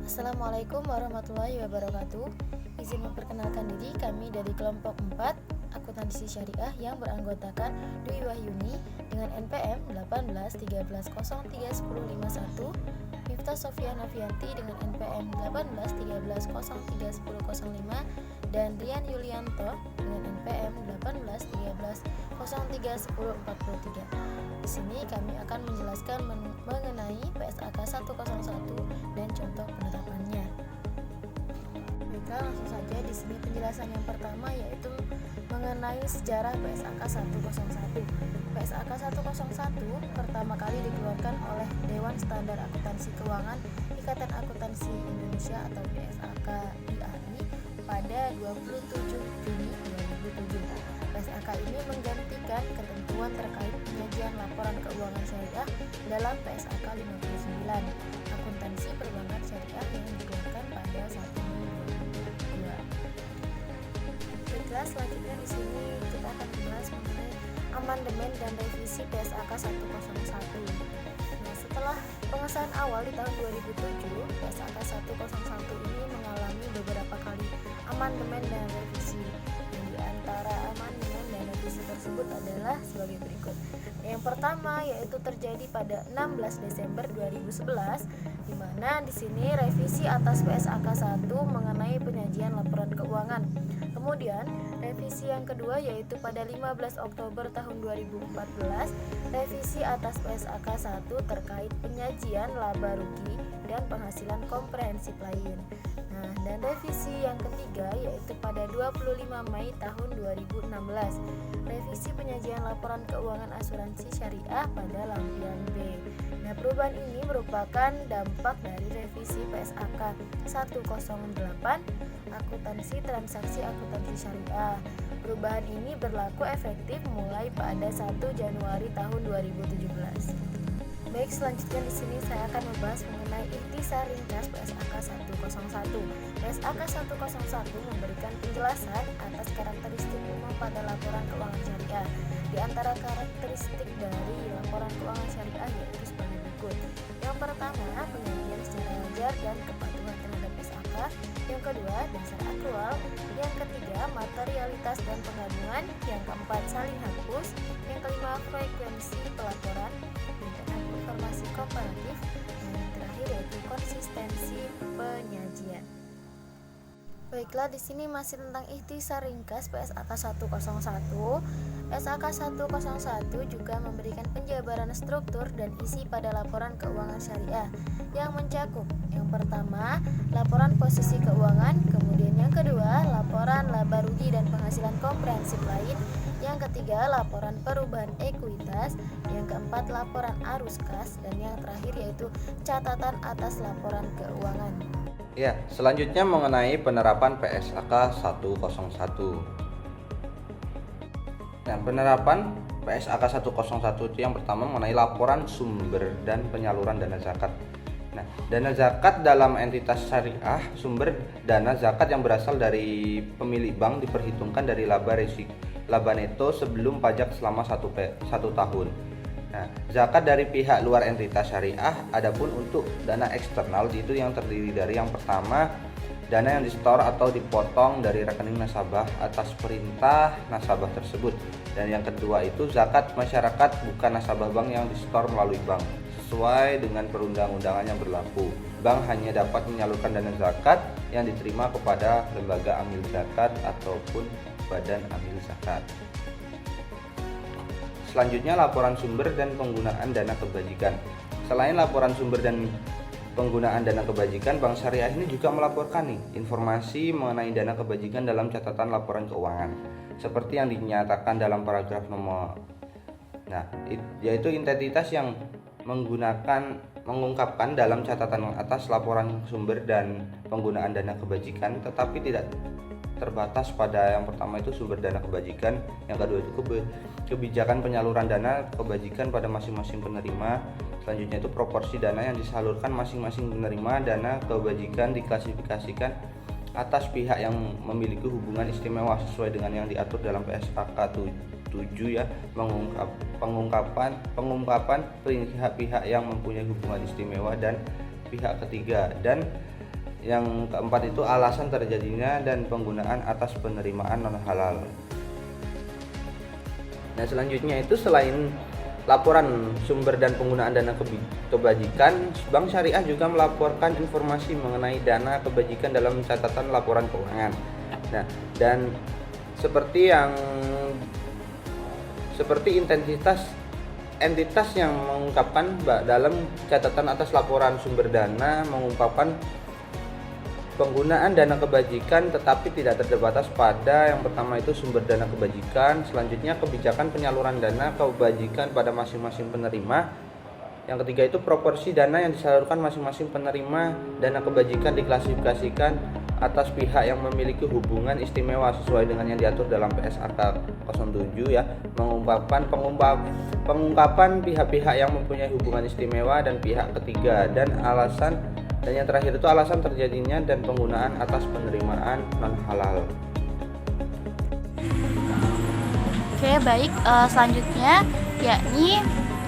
Assalamualaikum warahmatullahi wabarakatuh. Izin memperkenalkan diri, kami dari kelompok 4 Akuntansi Syariah yang beranggotakan Dwi Wahyuni dengan NPM 1813031051, Miftah Sofia Nafianti dengan NPM 1813031005, dan Rian Yulianto dengan NPM 1813031043. Di sini kami akan menjelaskan mengenai PSAK 101 dan contoh penerapannya. Baiklah, langsung saja. Di sini penjelasan yang pertama yaitu mengenai sejarah PSAK 101. PSAK 101 pertama kali dikeluarkan oleh Dewan Standar Akuntansi Keuangan Ikatan Akuntansi Indonesia atau PSAK IAI pada 27 Juni 2007. PSAK ini menggantikan ketentuan terkait penyajian laporan keuangan syariah dalam PSAK 59 Akuntansi Perbankan Syariah yang dikeluarkan pada 1 Mei 2002. Baiklah, selanjutnya di sini kita akan membahas mengenai amandemen dan revisi PSAK 101. Nah, setelah pengesahan awal di tahun 2007, PSAK 101 ini mengalami beberapa kali amandemen dan revisi. Di antara amandemen dan revisi tersebut adalah sebagai berikut. Yang pertama yaitu terjadi pada 16 Desember 2011, di mana di sini revisi atas PSAK 1 mengenai penyajian laporan keuangan. Kemudian revisi yang kedua yaitu pada 15 Oktober tahun 2014, revisi atas PSAK 1 terkait penyajian laba rugi dan penghasilan komprehensif lain. Nah, dan revisi yang ketiga yaitu pada 25 Mei tahun 2016, revisi penyajian laporan keuangan asuransi syariah pada lampiran B. Nah, perubahan ini merupakan dampak dari revisi PSAK 108 akuntansi transaksi akuntansi syariah. Perubahan ini berlaku efektif mulai pada 1 Januari tahun 2017. Baik, selanjutnya di sini saya akan membahas mengenai ikhtisar ringkas PSAK 101. PSAK 101 memberikan penjelasan atas karakteristik umum pada laporan keuangan syariah. Di antara karakteristik dari laporan keuangan syariah yaitu sebagai berikut. Yang pertama, penyajian secara wajar dan kepatuhan terhadap PSAK. Yang kedua, dasar akrual. Yang ketiga, materialitas dan penggabungan. Yang keempat, saling hapus. Yang kelima, frekuensi pelaporan. Yang keenam, informasi komparatif. Dan yang terakhir yaitu konsistensi penyajian. Baiklah, di sini masih tentang ikhtisar ringkas PSAK 101. PSAK 101 juga memberikan penjabaran struktur dan isi pada laporan keuangan syariah yang mencakup yang pertama, laporan posisi keuangan, kemudian yang kedua, laporan laba rugi dan penghasilan komprehensif lain, yang ketiga, laporan perubahan ekuitas, yang keempat, laporan arus kas, dan yang terakhir yaitu catatan atas laporan keuangan. Ya, selanjutnya mengenai penerapan PSAK 101. Nah, penerapan PSAK 101 itu yang pertama mengenai laporan sumber dan penyaluran dana zakat. Nah, dana zakat dalam entitas syariah, sumber dana zakat yang berasal dari pemilik bank diperhitungkan dari laba neto sebelum pajak selama 1 tahun. Nah, zakat dari pihak luar entitas syariah, adapun untuk dana eksternal itu yang terdiri dari yang pertama, dana yang disetor atau dipotong dari rekening nasabah atas perintah nasabah tersebut. Dan yang kedua itu zakat masyarakat bukan nasabah bank yang disetor melalui bank. Sesuai dengan perundang-undangan yang berlaku, bank hanya dapat menyalurkan dana zakat yang diterima kepada lembaga amil zakat ataupun badan amil zakat. Selanjutnya laporan sumber dan penggunaan dana kebajikan. Selain laporan sumber dan penggunaan dana kebajikan, Bank Syariah ini juga melaporkan informasi mengenai dana kebajikan dalam catatan laporan keuangan seperti yang dinyatakan dalam paragraf nomor. Nah, yaitu identitas yang mengungkapkan dalam catatan atas laporan sumber dan penggunaan dana kebajikan, tetapi tidak terbatas pada yang pertama itu sumber dana kebajikan, yang kedua itu kebijakan penyaluran dana kebajikan pada masing-masing penerima. Selanjutnya itu proporsi dana yang disalurkan masing-masing penerima dana kebajikan diklasifikasikan atas pihak yang memiliki hubungan istimewa sesuai dengan yang diatur dalam PSAK 7 ya, pengungkapan pihak-pihak yang mempunyai hubungan istimewa dan pihak ketiga, dan Yang keempat itu alasan terjadinya dan penggunaan atas penerimaan non halal. Nah, selanjutnya itu selain laporan sumber dan penggunaan dana kebajikan, Bank Syariah juga melaporkan informasi mengenai dana kebajikan dalam catatan laporan keuangan. Nah, dan seperti entitas yang mengungkapkan dalam catatan atas laporan sumber dana mengungkapkan penggunaan dana kebajikan, tetapi tidak terbatas pada yang pertama itu sumber dana kebajikan, selanjutnya kebijakan penyaluran dana kebajikan pada masing-masing penerima. Yang ketiga itu proporsi dana yang disalurkan masing-masing penerima dana kebajikan diklasifikasikan atas pihak yang memiliki hubungan istimewa sesuai dengan yang diatur dalam PSAK 07 ya, pengungkapan pihak-pihak yang mempunyai hubungan istimewa dan pihak ketiga, dan yang terakhir itu alasan terjadinya dan penggunaan atas penerimaan non halal. Oke, baik. Selanjutnya yakni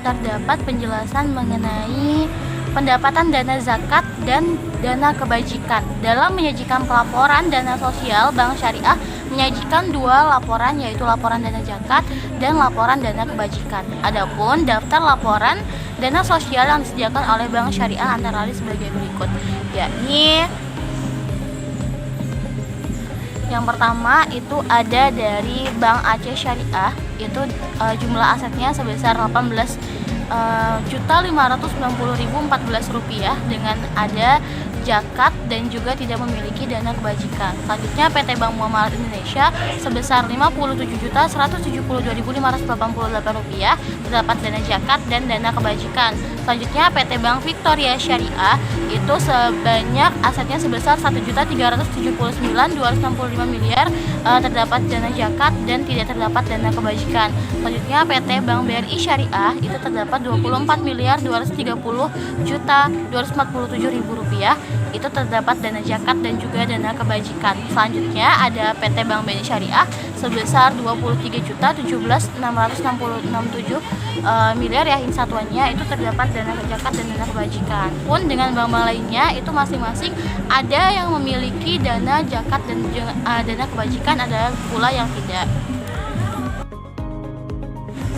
terdapat penjelasan mengenai pendapatan dana zakat dan dana kebajikan. Dalam menyajikan pelaporan dana sosial, Bank Syariah menyajikan dua laporan, yaitu laporan dana zakat dan laporan dana kebajikan. Adapun daftar laporan dana sosial yang disediakan oleh Bank Syariah antara lain sebagai berikut, yakni yang pertama itu ada dari Bank Aceh Syariah, itu jumlah asetnya sebesar 18.590.014 rupiah dengan ada zakat dan juga tidak memiliki dana kebajikan. Selanjutnya PT Bank Muamalat Indonesia sebesar 57.172.588 rupiah terdapat dana zakat dan dana kebajikan. Selanjutnya PT Bank Victoria Syariah itu sebanyak asetnya sebesar 1.379.265 miliar terdapat dana zakat dan tidak terdapat dana kebajikan. Selanjutnya PT Bank BRI Syariah itu terdapat 24.230.247.000 rupiah itu terdapat dana zakat dan juga dana kebajikan. Selanjutnya ada PT Bank BNI Syariah sebesar 23.017.667 miliar ya satuannya itu terdapat dana zakat dan dana kebajikan. Pun dengan bank-bank lainnya itu masing-masing ada yang memiliki dana zakat dan dana kebajikan, ada pula yang tidak.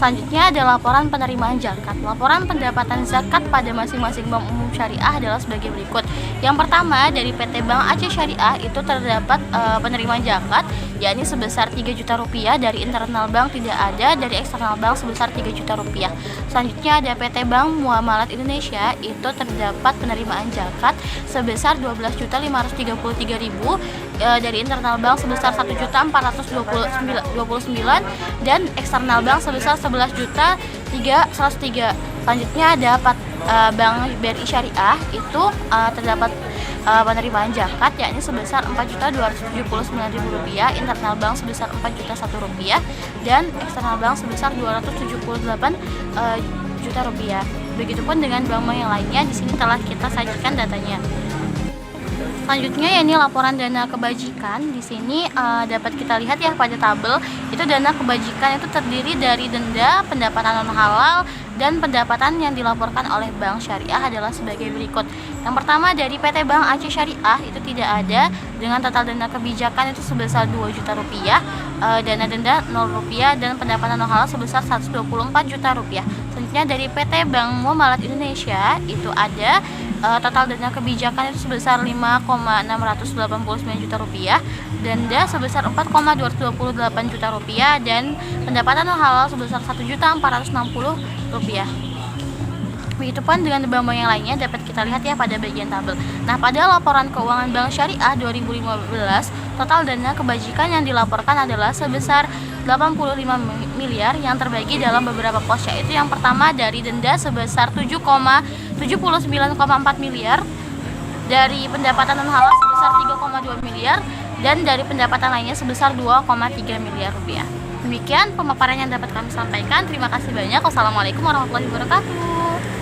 Selanjutnya ada laporan penerimaan zakat. Laporan pendapatan zakat pada masing-masing bank umum syariah adalah sebagai berikut. Yang pertama dari PT Bank Aceh Syariah itu terdapat penerimaan zakat yakni sebesar 3 juta rupiah, dari internal bank tidak ada, dari eksternal bank sebesar 3 juta rupiah. Selanjutnya ada PT Bank Muamalat Indonesia itu terdapat penerimaan zakat sebesar 12.533.000 dari internal bank sebesar 1.429.000 dan eksternal bank sebesar 11.303. Selanjutnya ada Bank BRI Syariah itu terdapat penerimaan zakat yakni sebesar 4.279.000 rupiah, internal bank sebesar 4.001 rupiah dan eksternal bank sebesar 278 juta rupiah. Begitupun dengan bank-bank yang lainnya, di sini telah kita sajikan datanya. Selanjutnya yakni laporan dana kebajikan. Di sini dapat kita lihat ya pada tabel itu dana kebajikan itu terdiri dari denda, pendapatan non halal dan pendapatan yang dilaporkan oleh Bank Syariah adalah sebagai berikut. Yang pertama dari PT Bank Aceh Syariah itu tidak ada dengan total dana kebijakan itu sebesar 2 juta rupiah, dana denda 0 rupiah dan pendapatan non halal sebesar 124 juta rupiah. Selanjutnya dari PT Bank Muamalat Indonesia itu ada total dana kebijakan itu sebesar 5,689 juta rupiah, denda sebesar 4,228 juta rupiah dan pendapatan non halal sebesar 1.460 rupiah. Begitupun dengan bank-bank yang lainnya dapat kita lihat ya pada bagian tabel. Nah, pada laporan keuangan Bank Syariah 2015, total dana kebajikan yang dilaporkan adalah sebesar 85 miliar yang terbagi dalam beberapa pos, yaitu yang pertama dari denda sebesar 7,79,4 miliar, dari pendapatan non halal sebesar 3,2 miliar dan dari pendapatan lainnya sebesar 2,3 miliar rupiah. Demikian pemaparan yang dapat kami sampaikan. Terima kasih banyak. Wassalamualaikum warahmatullahi wabarakatuh.